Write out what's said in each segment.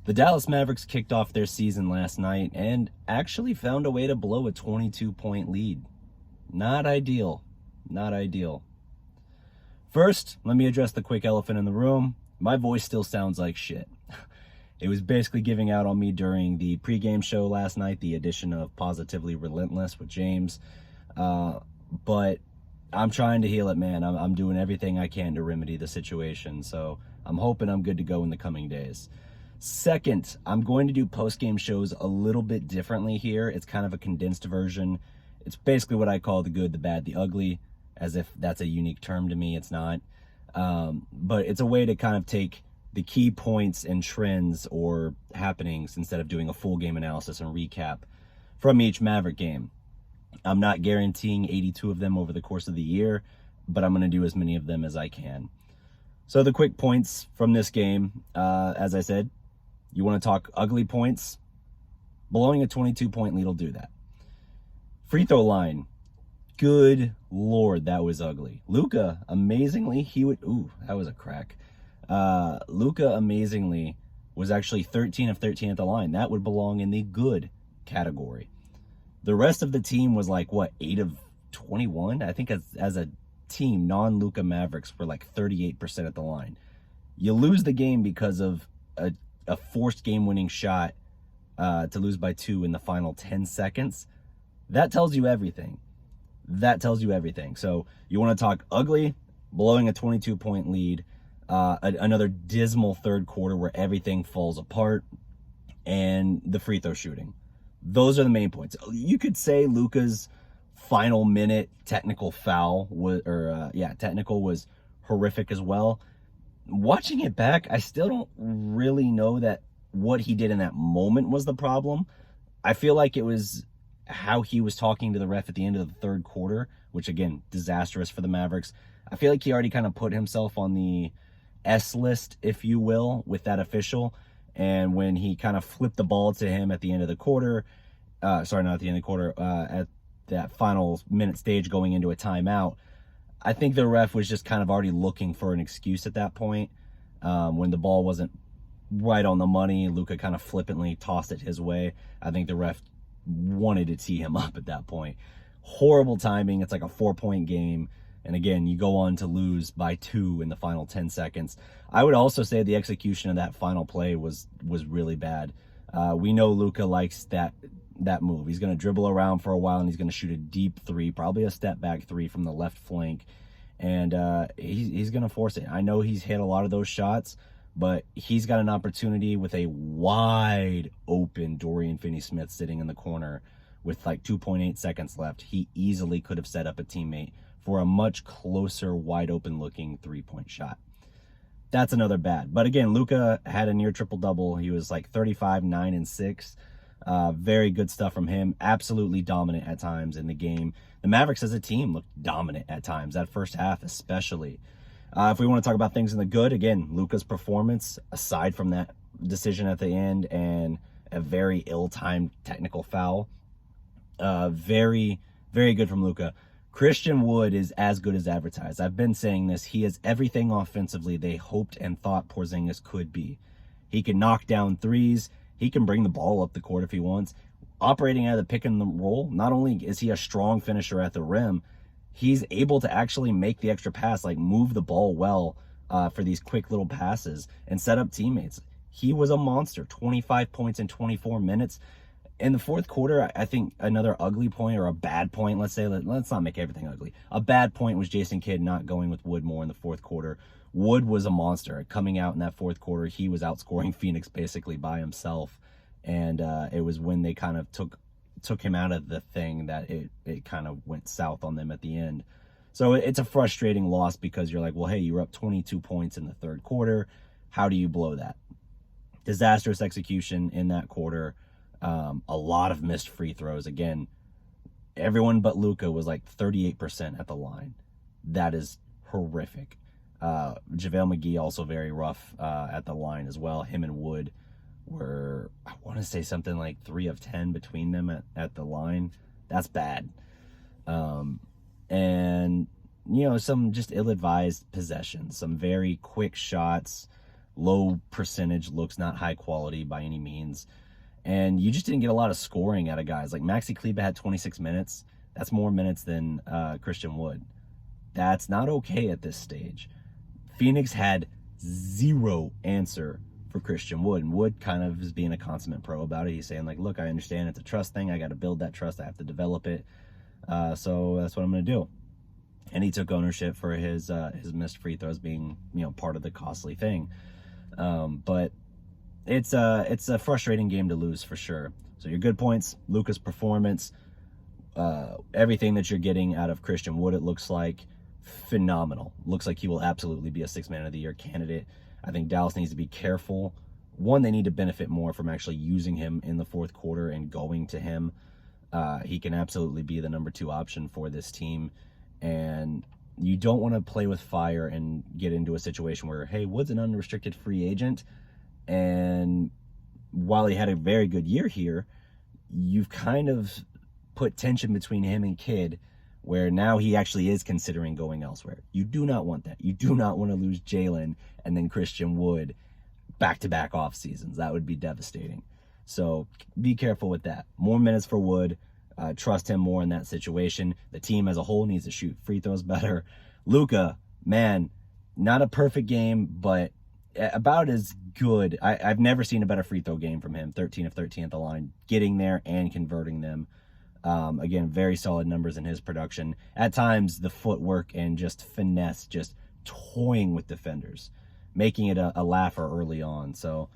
The Dallas Mavericks kicked off their season last night and actually found a way to blow a 22-point lead. Not ideal. Not ideal. First, let me address the quick elephant in the room. My voice still sounds like shit. It was basically giving out on me during the pregame show last night, the edition of Positively Relentless with James. But I'm trying to heal it, man. I'm doing everything I can to remedy the situation. So I'm hoping I'm good to go in the coming days. Second, I'm going to do post-game shows a little bit differently here. It's kind of a condensed version. It's basically what I call the good, the bad, the ugly, as if that's a unique term to me. It's not. But it's a way to kind of take the key points and trends or happenings instead of doing a full game analysis and recap from each Maverick game. I'm not guaranteeing 82 of them over the course of the year, but I'm going to do as many of them as I can. So the quick points from this game, as I said, you want to talk ugly points? Blowing a 22-point lead will do that. Free throw line. Good Lord, that was ugly. Luka, amazingly, that was a crack. Luka, amazingly, was actually 13 of 13 at the line. That would belong in the good category. The rest of the team was like, 8 of 21? I think as a team, non-Luka Mavericks were like 38% at the line. You lose the game because of a forced game-winning shot to lose by 2 in the final 10 seconds. That tells you everything. That tells you everything. So you want to talk ugly, blowing a 22-point lead, another dismal third quarter where everything falls apart, and the free throw shooting. Those are the main points. You could say Luka's final minute technical foul was horrific as well. Watching it back, I still don't really know that what he did in that moment was the problem. I feel like it was how he was talking to the ref at the end of the third quarter, which again, disastrous for the Mavericks. I feel like he already kind of put himself on the S list, if you will, with that official. And when he kind of flipped the ball to him at the end of the quarter, at that final minute stage going into a timeout, I think the ref was just kind of already looking for an excuse at that point. When the ball wasn't right on the money, Luka kind of flippantly tossed it his way. I think the ref wanted to tee him up at that point. Horrible timing. It's like a 4-point game. And again, you go on to lose by 2 in the final 10 seconds. I would also say the execution of that final play was really bad. We know Luka likes that move. He's going to dribble around for a while and he's going to shoot a deep 3, probably a step back 3 from the left flank. And he's going to force it. I know he's hit a lot of those shots, but he's got an opportunity with a wide open Dorian Finney-Smith sitting in the corner with like 2.8 seconds left. He easily could have set up a teammate for a much closer, wide open looking 3-point shot. That's another bad. But again, Luka had a near triple-double. He was like 35, 9, and 6. Very good stuff from him. Absolutely dominant at times in the game. The Mavericks as a team looked dominant at times, that first half especially. If we want to talk about things in the good, again, Luka's performance, aside from that decision at the end and a very ill-timed technical foul, very, very good from Luka. Christian Wood is as good as advertised. I've been saying this. He is everything offensively they hoped and thought Porzingis could be. He can knock down threes. He can bring the ball up the court if he wants. Operating out of the pick and roll, not only is he a strong finisher at the rim, he's able to actually make the extra pass, like move the ball well for these quick little passes and set up teammates. He was a monster, 25 points in 24 minutes. In the fourth quarter, I think another ugly point or a bad point, let's not make everything ugly. A bad point was Jason Kidd not going with Wood more in the fourth quarter. Wood was a monster. Coming out in that fourth quarter, he was outscoring Phoenix basically by himself. And it was when they kind of took him out of the thing that it kind of went south on them at the end. So it's a frustrating loss because you're like, well, hey, you were up 22 points in the third quarter. How do you blow that? Disastrous execution in that quarter. A lot of missed free throws. Again, everyone but Luka was like 38% at the line. That is horrific. JaVale McGee also very rough at the line as well. Him and Wood were, I want to say something like 3 of 10 between them at the line. That's bad. And, some just ill-advised possessions, some very quick shots. low percentage looks, not high quality by any means. And you just didn't get a lot of scoring out of guys. Like Maxi Kleber had 26 minutes. That's more minutes than Christian Wood. That's not okay at this stage. Phoenix had zero answer for Christian Wood, and Wood kind of is being a consummate pro about it. He's saying, like, look, I understand it's a trust thing. I got to build that trust. I have to develop it. So that's what I'm going to do. And he took ownership for his missed free throws being, part of the costly thing. But it's a frustrating game to lose for sure. So your good points: Luka's performance, everything that you're getting out of Christian Wood, it looks like phenomenal. Looks like he will absolutely be a 6th Man of the Year candidate. I think Dallas needs to be careful. One, they need to benefit more from actually using him in the fourth quarter and going to him. He can absolutely be the number 2 option for this team. And you don't want to play with fire and get into a situation where, hey, Wood's an unrestricted free agent, and while he had a very good year here, you've kind of put tension between him and Kidd, where now he actually is considering going elsewhere. You do not want that. You do not want to lose Jalen and then Christian Wood back-to-back off seasons. That would be devastating. So be careful with that. More minutes for Wood. Trust him more in that situation. The team as a whole needs to shoot free throws better. Luka, man, not a perfect game, but about as good. I've never seen a better free throw game from him. 13 of 13 at the line, getting there and converting them. Again, very solid numbers in his production. At times, the footwork and just finesse, just toying with defenders, making it a laugher early on. So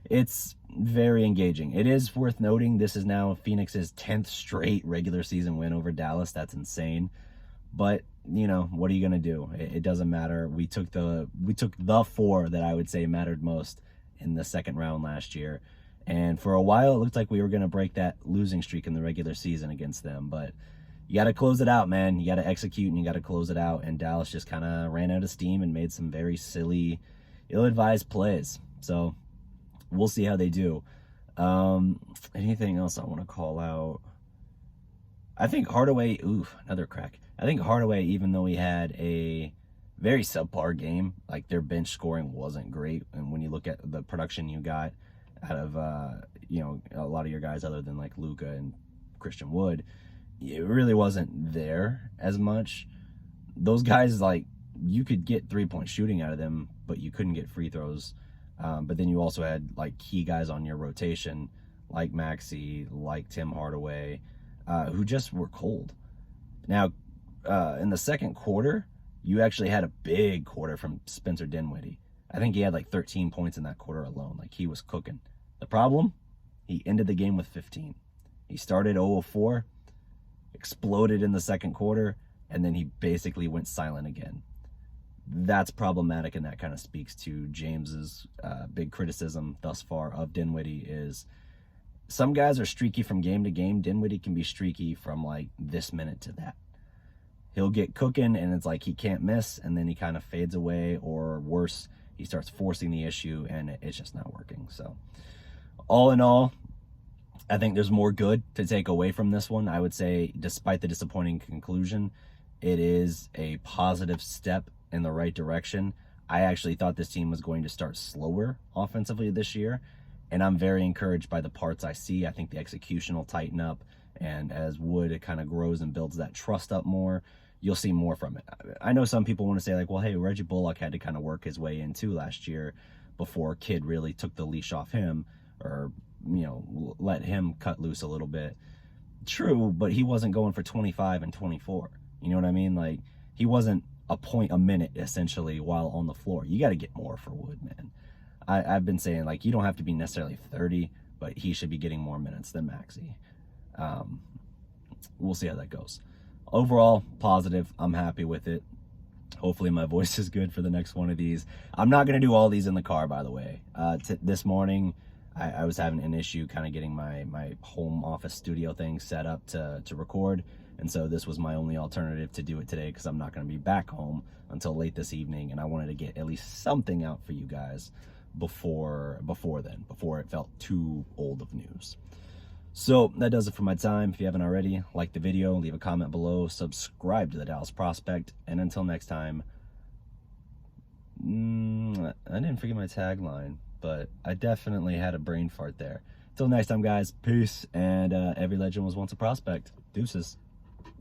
it's very engaging. It is worth noting this is now Phoenix's 10th straight regular season win over Dallas. That's insane. But, what are you going to do? It doesn't matter. We took the 4 that I would say mattered most in the second round last year. And for a while, it looked like we were going to break that losing streak in the regular season against them. But you got to close it out, man. You got to execute and you got to close it out. And Dallas just kind of ran out of steam and made some very silly, ill-advised plays. So we'll see how they do. Anything else I want to call out? I think Hardaway, another crack. I think Hardaway, even though he had a very subpar game, like their bench scoring wasn't great. And when you look at the production you got out of, a lot of your guys other than like Luka and Christian Wood, it really wasn't there as much. Those guys, like, you could get 3-point shooting out of them, but you couldn't get free throws. But then you also had like key guys on your rotation, like Maxey, like Tim Hardaway, who just were cold. Now, in the second quarter, you actually had a big quarter from Spencer Dinwiddie. I think he had like 13 points in that quarter alone. Like, he was cooking. The problem? He ended the game with 15. He started 0 of 4, exploded in the second quarter, and then he basically went silent again. That's problematic, and that kind of speaks to James's big criticism thus far of Dinwiddie is some guys are streaky from game to game. Dinwiddie can be streaky from like this minute to that. He'll get cooking, and it's like he can't miss, and then he kind of fades away, or worse, he starts forcing the issue, and it's just not working. So all in all, I think there's more good to take away from this one. I would say, despite the disappointing conclusion, it is a positive step in the right direction. I actually thought this team was going to start slower offensively this year, and I'm very encouraged by the parts I see. I think the execution will tighten up, and as Wood kind of grows and builds that trust up more, you'll see more from it. I know some people want to say like, well, hey, Reggie Bullock had to kind of work his way into last year before Kidd really took the leash off him, or let him cut loose a little bit. True, but he wasn't going for 25 and 24. You know what I mean? Like, he wasn't a point a minute essentially while on the floor. You got to get more for Wood, man. I've been saying, like, you don't have to be necessarily 30, but he should be getting more minutes than Maxey. We'll see how that goes. Overall, positive. I'm happy with it. Hopefully my voice is good for the next one of these. I'm not going to do all these in the car, by the way. This morning, I was having an issue kind of getting my home office studio thing set up to record. And so this was my only alternative to do it today, because I'm not going to be back home until late this evening. And I wanted to get at least something out for you guys before it felt too old of news. So that does it for my time. If you haven't already, like the video, leave a comment below, subscribe to the Dallas Prospect, and until next time, I didn't forget my tagline, but I definitely had a brain fart there. Till next time, guys. Peace. And every legend was once a prospect. Deuces.